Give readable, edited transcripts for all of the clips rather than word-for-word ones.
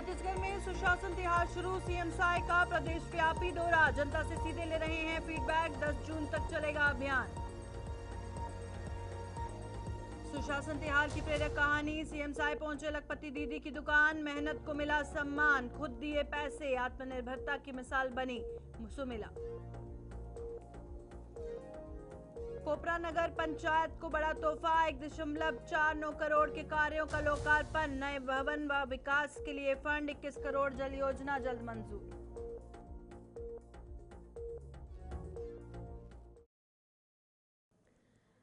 छत्तीसगढ़ में सुशासन तिहार शुरू। सीएम साय का प्रदेश व्यापी दौरा, जनता से सीधे ले रहे हैं फीडबैक। 10 जून तक चलेगा अभियान। सुशासन तिहार की प्रेरक कहानी। सीएम साय पहुंचे लखपति दीदी की दुकान, मेहनत को मिला सम्मान, खुद दिए पैसे, आत्मनिर्भरता की मिसाल बनी सुमिला। कोपरा नगर पंचायत को बड़ा तोहफा, 1.49 करोड़ के कार्यों का लोकार्पण। नए भवन व विकास के लिए फंड, 21 करोड़। जल योजना जल्द मंजूर।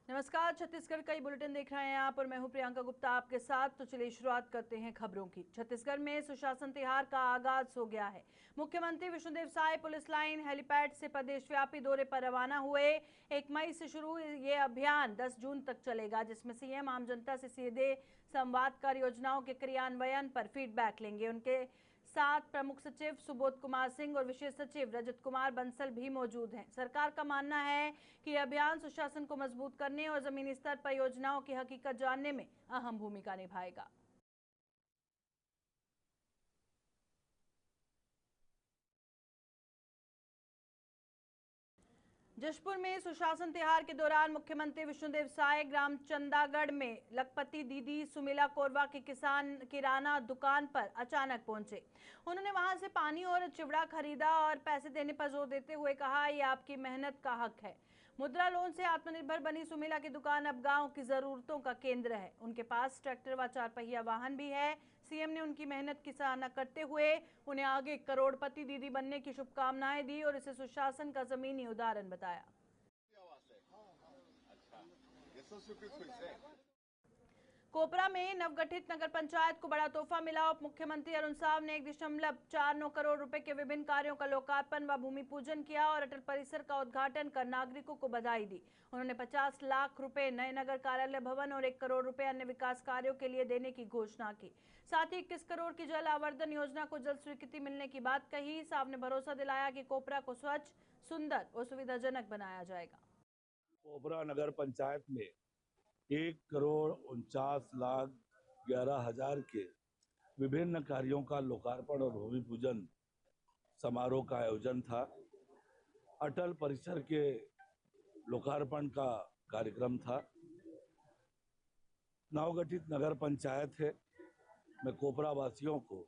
नमस्कार, छत्तीसगढ़ का ये बुलेटिन देख रहे हैं आप और मैं हूं प्रियंका गुप्ता आपके साथ। तो चलिए शुरुआत करते हैं खबरों की। छत्तीसगढ़ में सुशासन तिहार का आगाज हो गया है। मुख्यमंत्री Vishnudeo Sai police line helipad से प्रदेशव्यापी दौरे पर रवाना हुए। 1 मई से शुरू ये अभियान 10 जून तक चलेगा, जिसमें सीएम आम जनता से सीधे संवाद कर योजनाओं के क्रियान्वयन पर फीडबैक लेंगे। उनके साथ प्रमुख सचिव सुबोध कुमार सिंह और विशेष सचिव रजत कुमार बंसल भी मौजूद हैं। सरकार का मानना है कि यह अभियान सुशासन को मजबूत करने और जमीनी स्तर पर योजनाओं की हकीकत जानने में अहम भूमिका निभाएगा। जशपुर में सुशासन तिहार के दौरान मुख्यमंत्री विष्णुदेव साय ग्राम चंदागढ़ में लखपति दीदी सुमिला कोरवा की किसान किराना दुकान पर अचानक पहुंचे। उन्होंने वहां से पानी और चिवड़ा खरीदा और पैसे देने पर जोर देते हुए कहा, ये आपकी मेहनत का हक है। मुद्रा लोन से आत्मनिर्भर बनी सुमिला की दुकान अब गांव की जरूरतों का केंद्र है। उनके पास ट्रैक्टर व 4 पहिया वाहन भी है। सीएम ने उनकी मेहनत की सराहना करते हुए उन्हें आगे करोड़पति दीदी बनने की शुभकामनाएं दी और इसे सुशासन का जमीनी उदाहरण बताया। कोपरा में नवगठित नगर पंचायत को बड़ा तोहफा मिला। उप मुख्यमंत्री अरुण साव ने 1.49 करोड़ रुपए के विभिन्न कार्यों का लोकार्पण व भूमि पूजन किया और अटल परिसर का उद्घाटन कर नागरिकों को बधाई दी। उन्होंने 50 लाख रुपए नए नगर कार्यालय भवन और 1 करोड़ रुपए अन्य विकास कार्यों के लिए देने की घोषणा की। साथ ही 21 करोड़ की जल आवर्धन योजना को जल्द स्वीकृति मिलने की बात कही। साव ने भरोसा दिलाया कि कोपरा को स्वच्छ, सुंदर और सुविधाजनक बनाया जाएगा। कोपरा नगर पंचायत में 1,49,11,000 के विभिन्न कार्यों का लोकार्पण और भूमि पूजन समारोह का आयोजन था। अटल परिसर के लोकार्पण का कार्यक्रम था। नवगठित नगर पंचायत है। मैं कोपरा वासियों को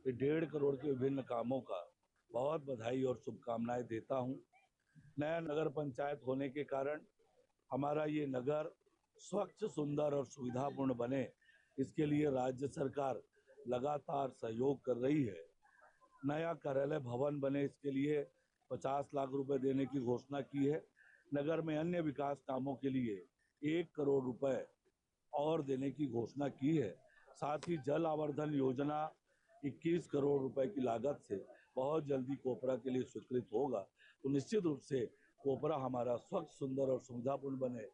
1.5 करोड़ के विभिन्न कामों का बहुत बधाई और शुभकामनाएं देता हूं। नया नगर पंचायत होने के कारण हमारा ये नगर स्वच्छ, सुंदर और सुविधापूर्ण बने, इसके लिए राज्य सरकार लगातार सहयोग कर रही है। नया कार्यालय भवन बने, इसके लिए 50 लाख रुपए देने की घोषणा की है। नगर में अन्य विकास कामों के लिए 1 करोड़ रुपए और देने की घोषणा की है। साथ ही जल आवर्धन योजना 21 करोड़ रुपए की लागत से बहुत जल्दी कोपरा के लिए स्वीकृत होगा। तो निश्चित रूप से कोपरा हमारा स्वच्छ, सुंदर और सुविधापूर्ण बने,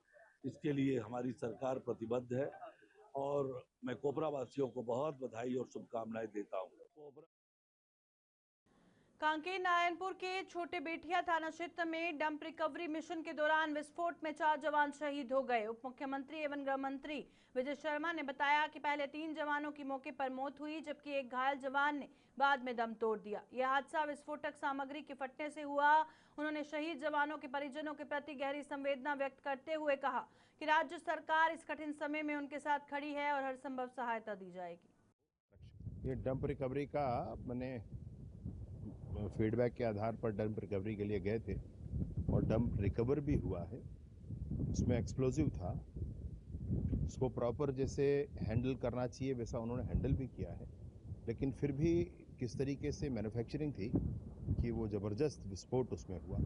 इसके लिए हमारी सरकार प्रतिबद्ध है और मैं कोपरा वासियों को बहुत बधाई और शुभकामनाएं देता हूं। कांकेर नारायणपुर के छोटे बेटिया थाना क्षेत्र में डंप रिकवरी मिशन के दौरान विस्फोट में 4 जवान शहीद हो गए। उप मुख्यमंत्री एवं गृह मंत्री विजय शर्मा ने बताया कि पहले 3 जवानों की मौके पर मौत हुई, जबकि एक घायल जवान ने बाद में दम तोड़ दिया। यह हादसा विस्फोटक सामग्री के फटने से हुआ। उन्होंने शहीद जवानों के परिजनों के प्रति गहरी संवेदना व्यक्त करते हुए कहा कि राज्य सरकार इस कठिन समय में उनके साथ खड़ी है और हर संभव सहायता दी जाएगी। ये डंप रिकवरी का मैंने फीडबैक के आधार पर डंप रिकवरी के लिए गए थे और डंप रिकवर भी हुआ है। उसमें एक्सप्लोजिव था, उसको प्रॉपर जैसे हैंडल करना चाहिए वैसा उन्होंने हैंडल भी किया है, लेकिन फिर भी किस तरीके से मैन्युफैक्चरिंग थी कि वो ज़बरदस्त विस्फोट उसमें हुआ।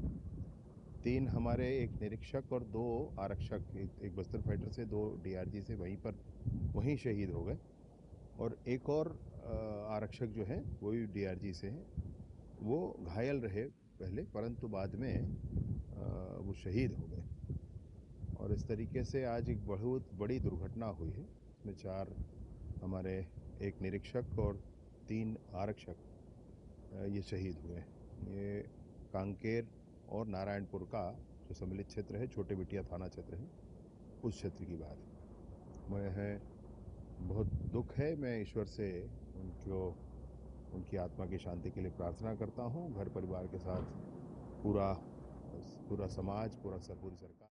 3 हमारे, एक निरीक्षक और 2 आरक्षक, एक बस्तर फाइटर से, 2 DRG से वहीं शहीद हो गए और एक और आरक्षक जो है वो भी DRG से हैं। वो घायल रहे पहले, परंतु बाद में वो शहीद हो गए। और इस तरीके से आज एक बहुत बड़ी दुर्घटना हुई है। इसमें 4 हमारे, एक निरीक्षक और 3 आरक्षक ये शहीद हुए। ये कांकेर और नारायणपुर का जो सम्मिलित क्षेत्र है, छोटे बिटिया थाना क्षेत्र है, उस क्षेत्र की बात है। मैं बहुत दुख है, मैं ईश्वर से उनको उनकी आत्मा की शांति के लिए प्रार्थना करता हूँ। घर परिवार के साथ पूरा पूरा समाज, पूरी सरकार।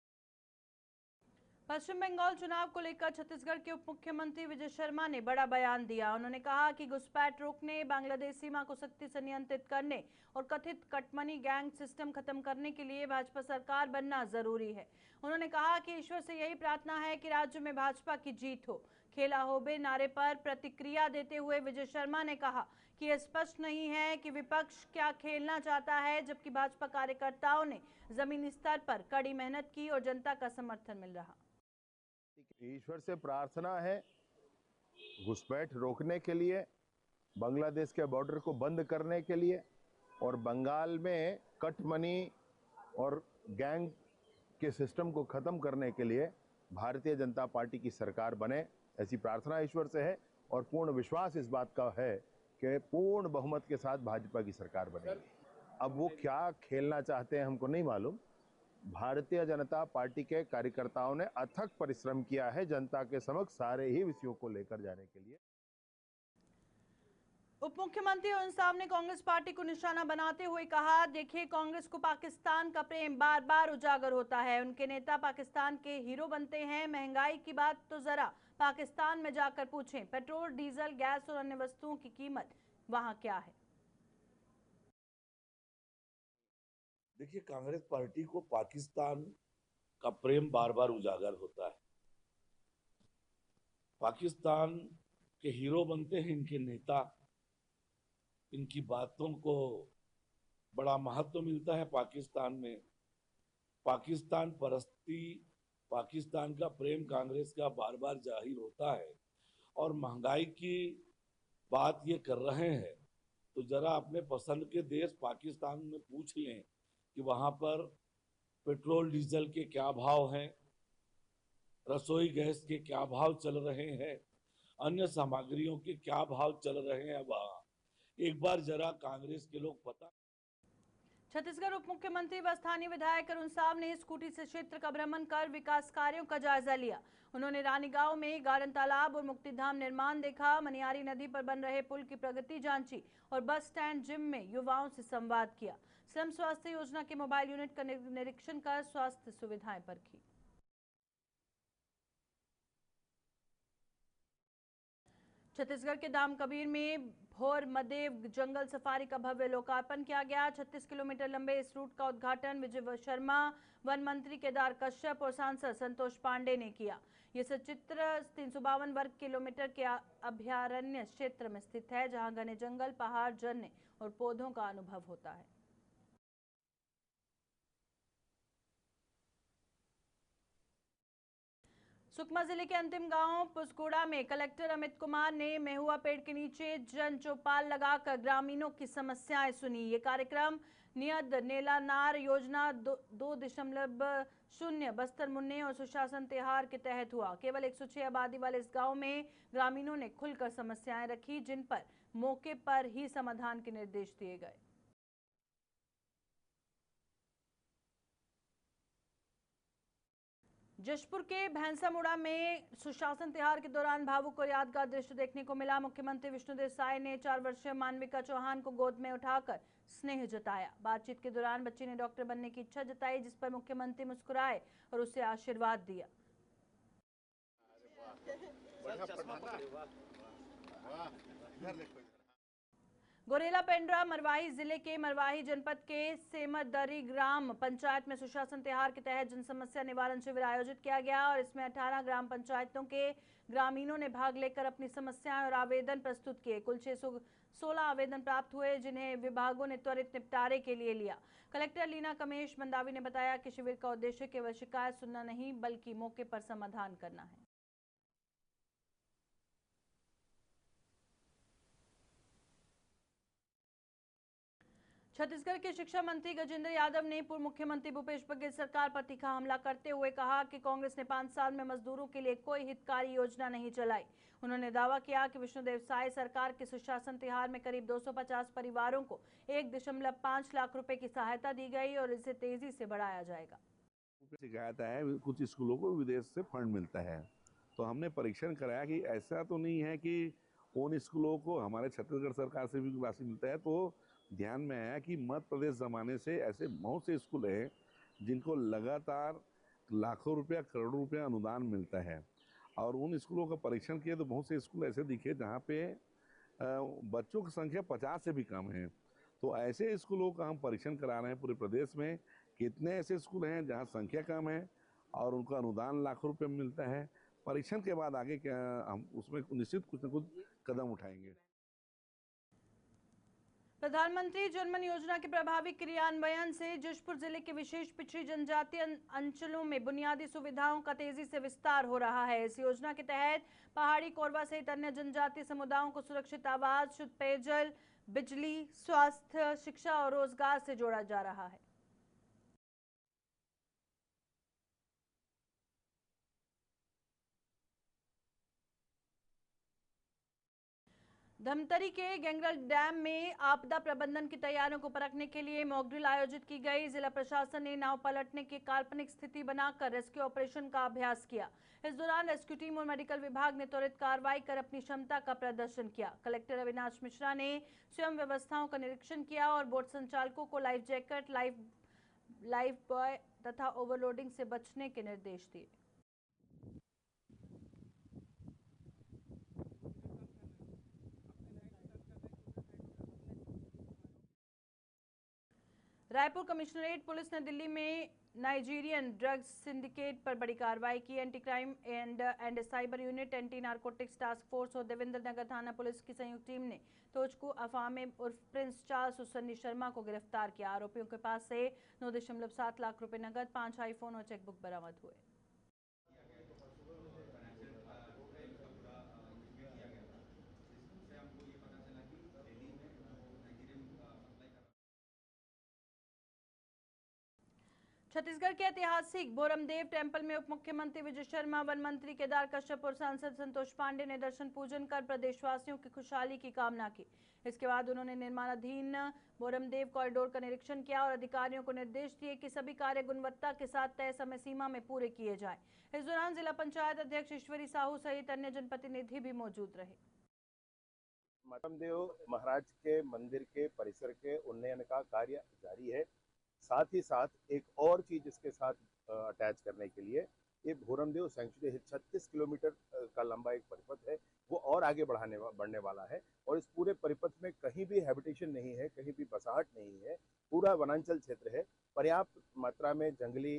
पश्चिम बंगाल चुनाव को लेकर छत्तीसगढ़ के उप मुख्यमंत्री विजय शर्मा ने बड़ा बयान दिया। उन्होंने कहा कि घुसपैठ रोकने, बांग्लादेश सीमा को सख्ती से नियंत्रित करने और कथित कटमनी गैंग सिस्टम खत्म करने के लिए भाजपा सरकार बनना जरूरी है। उन्होंने कहा कि ईश्वर से यही प्रार्थना है कि राज्य में भाजपा की जीत हो। खेला होबे नारे पर प्रतिक्रिया देते हुए विजय शर्मा ने कहा कि यह स्पष्ट नहीं है कि विपक्ष क्या खेलना चाहता है, जबकि भाजपा कार्यकर्ताओं ने जमीनी स्तर पर कड़ी मेहनत की और जनता का समर्थन मिल रहा। ईश्वर से प्रार्थना है घुसपैठ रोकने के लिए, बांग्लादेश के बॉर्डर को बंद करने के लिए और बंगाल में कट मनी और गैंग के सिस्टम को खत्म करने के लिए भारतीय जनता पार्टी की सरकार बने, ऐसी प्रार्थना ईश्वर से है। और पूर्ण विश्वास इस बात का है कि पूर्ण बहुमत के साथ भाजपा की सरकार बनेगी। अब वो क्या खेलना चाहते हैं हमको नहीं मालूम। भारतीय जनता पार्टी के कार्यकर्ताओं ने अथक परिश्रम किया है जनता के समक्ष सारे ही विषयों को लेकर जाने के लिए। उप मुख्यमंत्री अरुण साव ने कांग्रेस पार्टी को निशाना बनाते हुए कहा, देखिए कांग्रेस को पाकिस्तान का प्रेम बार बार उजागर होता है। उनके नेता पाकिस्तान के हीरो बनते हैं। महंगाई की बात तो जरा पाकिस्तान में जाकर पूछें। पेट्रोल, डीजल, गैस और अन्य वस्तुओं की कीमत वहां क्या है। देखिए, कांग्रेस पार्टी को पाकिस्तान का प्रेम बार बार उजागर होता है। पाकिस्तान के हीरो बनते हैं इनके नेता। इनकी बातों को बड़ा महत्व मिलता है पाकिस्तान में। पाकिस्तान परस्ती, पाकिस्तान का प्रेम कांग्रेस का बार बार जाहिर होता है। और महंगाई की बात ये कर रहे हैं तो जरा अपने पसंद के देश पाकिस्तान में पूछ लें कि वहां पर पेट्रोल डीजल के क्या भाव हैं, रसोई गैस के क्या भाव चल रहे हैं, अन्य सामग्रियों के क्या भाव चल रहे हैं। वहां एक बार जरा कांग्रेस के लोग पता। छत्तीसगढ़ उप मुख्यमंत्री व स्थानीय विधायक अरुण साव ने स्कूटी से क्षेत्र का भ्रमण कर विकास कार्यों का जायजा लिया। उन्होंने रानीगांव में गार्डन तालाब और मुक्तिधाम निर्माण देखा, मनियारी नदी पर बन रहे पुल की प्रगति जांची और बस स्टैंड जिम में युवाओं से संवाद किया। स्लम स्वास्थ्य योजना के मोबाइल यूनिट का निरीक्षण कर स्वास्थ्य सुविधाएं परखी। छत्तीसगढ़ के दाम कबीर में भोर मदेव जंगल सफारी का भव्य लोकार्पण किया गया। 36 किलोमीटर लंबे इस रूट का उद्घाटन विजय शर्मा, वन मंत्री केदार कश्यप और सांसद संतोष पांडे ने किया। ये सचित्र 352 वर्ग किलोमीटर के अभयारण्य क्षेत्र में स्थित है, जहां घने जंगल, पहाड़, झरने और पौधों का अनुभव होता है। सुकमा जिले के अंतिम गांव पुसकोड़ा में कलेक्टर अमित कुमार ने महुआ पेड़ के नीचे जन चौपाल लगाकर ग्रामीणों की समस्याएं सुनी। ये कार्यक्रम नियत नेलानार योजना 2.0 बस्तर मुन्ने और सुशासन तिहार के तहत हुआ। केवल 106 आबादी वाले इस गांव में ग्रामीणों ने खुलकर समस्याएं रखी, जिन पर मौके पर ही समाधान के निर्देश दिए गए। जशपुर के भैंसामुड़ा में सुशासन तिहार के दौरान भावुक और यादगार दृश्य देखने को मिला। मुख्यमंत्री विष्णुदेव साय ने 4 वर्षीय मानविका चौहान को गोद में उठाकर स्नेह जताया। बातचीत के दौरान बच्ची ने डॉक्टर बनने की इच्छा जताई, जिस पर मुख्यमंत्री मुस्कुराए और उसे आशीर्वाद दिया। गोरेला पेंड्रा मरवाही जिले के मरवाही जनपद के सेमरदरी ग्राम पंचायत में सुशासन तिहार के तहत जन समस्या निवारण शिविर आयोजित किया गया और इसमें 18 ग्राम पंचायतों के ग्रामीणों ने भाग लेकर अपनी समस्याएं और आवेदन प्रस्तुत किए। कुल 616 आवेदन प्राप्त हुए, जिन्हें विभागों ने त्वरित निपटारे के लिए लिया। कलेक्टर लीना कमेश मंदावी ने बताया कि शिविर का उद्देश्य केवल शिकायत सुनना नहीं, बल्कि मौके पर समाधान करना है। छत्तीसगढ़ के शिक्षा मंत्री गजेंद्र यादव ने पूर्व मुख्यमंत्री भूपेश बघेल सरकार पर तीखा हमला करते हुए कहा कि कांग्रेस ने 5 साल में मजदूरों के लिए कोई हितकारी योजना नहीं चलाई। उन्होंने दावा किया कि विष्णुदेव साय सरकार के सुशासन तिहार में करीब 250 परिवारों को 1.5 लाख रुपए की सहायता दी गई और इसे तेजी से बढ़ाया जाएगा। शिकायत है कुछ स्कूलों को विदेश से फंड मिलता है, तो हमने परीक्षण कराया कि ऐसा तो नहीं है कि उन स्कूलों को हमारे छत्तीसगढ़ सरकार से भी राशि मिलता है। तो ध्यान में आया कि मध्य प्रदेश जमाने से ऐसे बहुत से स्कूल हैं जिनको लगातार लाखों रुपया करोड़ों रुपया अनुदान मिलता है, और उन स्कूलों का परीक्षण किए तो बहुत से स्कूल ऐसे दिखे जहाँ पे बच्चों की संख्या 50 से भी कम है। तो ऐसे स्कूलों का हम परीक्षण करा रहे हैं पूरे प्रदेश में। कितने ऐसे स्कूल हैं जहाँ संख्या कम है और उनका अनुदान लाखों रुपए में मिलता है। परीक्षण के बाद आगे क्या हम उसमें निश्चित कुछ न कुछ कदम उठाएंगे। प्रधानमंत्री जनमन योजना के प्रभावी क्रियान्वयन से जशपुर जिले के विशेष पिछड़ी जनजातीय अंचलों में बुनियादी सुविधाओं का तेजी से विस्तार हो रहा है। इस योजना के तहत पहाड़ी, कोरवा सहित अन्य जनजातीय समुदायों को सुरक्षित आवास, शुद्ध पेयजल, बिजली, स्वास्थ्य, शिक्षा और रोजगार से जोड़ा जा रहा है। धमतरी के गंगरल डैम में आपदा प्रबंधन की तैयारियों को परखने के लिए मॉक ड्रिल आयोजित की गई। जिला प्रशासन ने नाव पलटने की काल्पनिक स्थिति बनाकर रेस्क्यू ऑपरेशन का अभ्यास किया। इस दौरान रेस्क्यू टीम और मेडिकल विभाग ने त्वरित कार्रवाई कर अपनी क्षमता का प्रदर्शन किया। कलेक्टर अविनाश मिश्रा ने स्वयं व्यवस्थाओं का निरीक्षण किया और बोट संचालकों को लाइफ जैकेट, लाइफ बॉय तथा ओवरलोडिंग से बचने के निर्देश दिए। रायपुर कमिश्नरेट पुलिस ने दिल्ली में नाइजीरियन ड्रग्स सिंडिकेट पर बड़ी कार्रवाई की। Anti crime and cyber unit, anti narcotics task force और देवेंद्र नगर थाना पुलिस की संयुक्त टीम ने तोचकू अफामे उर्फ प्रिंस चार्ल्स और सन्नी शर्मा को गिरफ्तार किया। आरोपियों के पास से 9.7 लाख रुपए नगद, 5 आईफोन और चेकबुक बरामद हुए। छत्तीसगढ़ के ऐतिहासिक भोरमदेव टेम्पल में उप मुख्यमंत्री विजय शर्मा, वन मंत्री केदार कश्यप और सांसद संतोष पांडे ने दर्शन पूजन कर प्रदेशवासियों की खुशहाली की कामना की। इसके बाद उन्होंने निर्माणाधीन भोरमदेव कॉरिडोर का निरीक्षण किया और अधिकारियों को निर्देश दिए कि सभी कार्य गुणवत्ता के साथ तय समय सीमा में पूरे किए जाएं। इस दौरान जिला पंचायत अध्यक्ष ईश्वरी साहू सहित अन्य जनप्रतिनिधि भी मौजूद रहे। भोरमदेव महाराज के मंदिर के परिसर के उन्नयन का कार्य जारी है। साथ ही साथ एक और चीज इसके साथ अटैच करने के लिए ये भोरमदेव सेंचुरी 36 किलोमीटर का लंबा एक परिपथ है, वो और आगे बढ़ने वाला है। और इस पूरे परिपथ में कहीं भी हैबिटेशन नहीं है, कहीं भी बसाहट नहीं है, पूरा वनांचल क्षेत्र है। पर्याप्त मात्रा में जंगली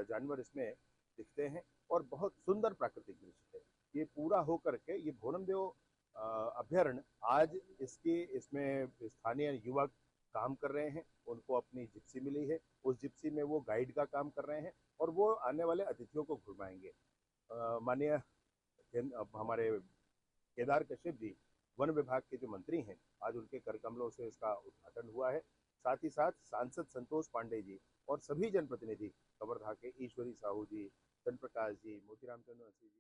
जानवर इसमें दिखते हैं और बहुत सुंदर प्राकृतिक दृश्य है। ये पूरा होकर के ये भोरमदेव अभ्यारण्य आज इसमें स्थानीय युवक काम कर रहे हैं। उनको अपनी जिप्सी मिली है, उस जिप्सी में वो गाइड का काम कर रहे हैं और वो आने वाले अतिथियों को घुमाएंगे। माननीय हमारे केदार कश्यप जी वन विभाग के जो मंत्री हैं, आज उनके कर कमलों से इसका उद्घाटन हुआ है। साथ ही साथ सांसद संतोष पांडे जी और सभी जनप्रतिनिधि कवर्धा के ईश्वरी साहू जी, चंद्रप्रकाश जी, मोतीराम चंद्र जी।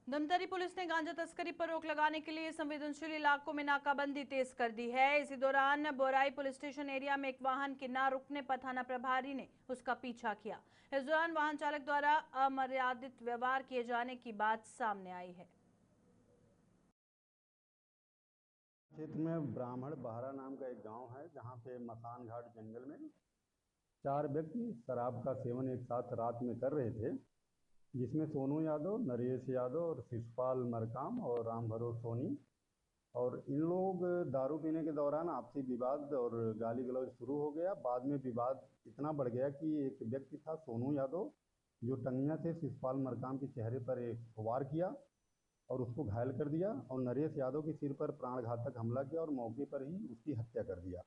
धमतरी पुलिस ने गांजा तस्करी पर रोक लगाने के लिए संवेदनशील इलाकों में नाकाबंदी तेज कर दी है। इसी दौरान बोराई पुलिस स्टेशन एरिया में एक वाहन के न रुकने पर थाना प्रभारी ने उसका पीछा किया। इस दौरान वाहन चालक द्वारा अमर्यादित व्यवहार किए जाने की बात सामने आई है। क्षेत्र में ब्राह्मण बहरा नाम का एक गांव है, जहां पे मसान घाट जंगल में 4 व्यक्ति शराब का सेवन एक साथ रात में कर रहे थे, जिसमें सोनू यादव, नरेश यादव और शिषपाल मरकाम और राम भरोस सोनी। और इन लोग दारू पीने के दौरान आपसी विवाद और गाली गलौज शुरू हो गया। बाद में विवाद इतना बढ़ गया कि एक व्यक्ति था सोनू यादव, जो टंगिया से शिषपाल मरकाम के चेहरे पर एक वार किया और उसको घायल कर दिया, और नरेश यादव के सिर पर प्राणघातक हमला किया और मौके पर ही उसकी हत्या कर दिया।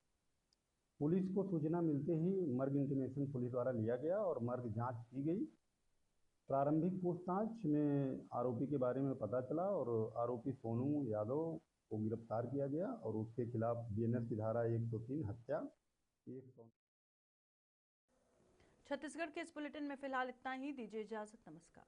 पुलिस को सूचना मिलते ही मर्ग इंटीमेशन पुलिस द्वारा लिया गया और मर्ग जांच की गई। प्रारंभिक पूछताछ में आरोपी के बारे में पता चला और आरोपी सोनू यादव को गिरफ्तार किया गया और उसके खिलाफ बीएनएस की धारा 103 हत्या। छत्तीसगढ़ के इस बुलेटिन में फिलहाल इतना ही। दीजिए इजाजत। नमस्कार।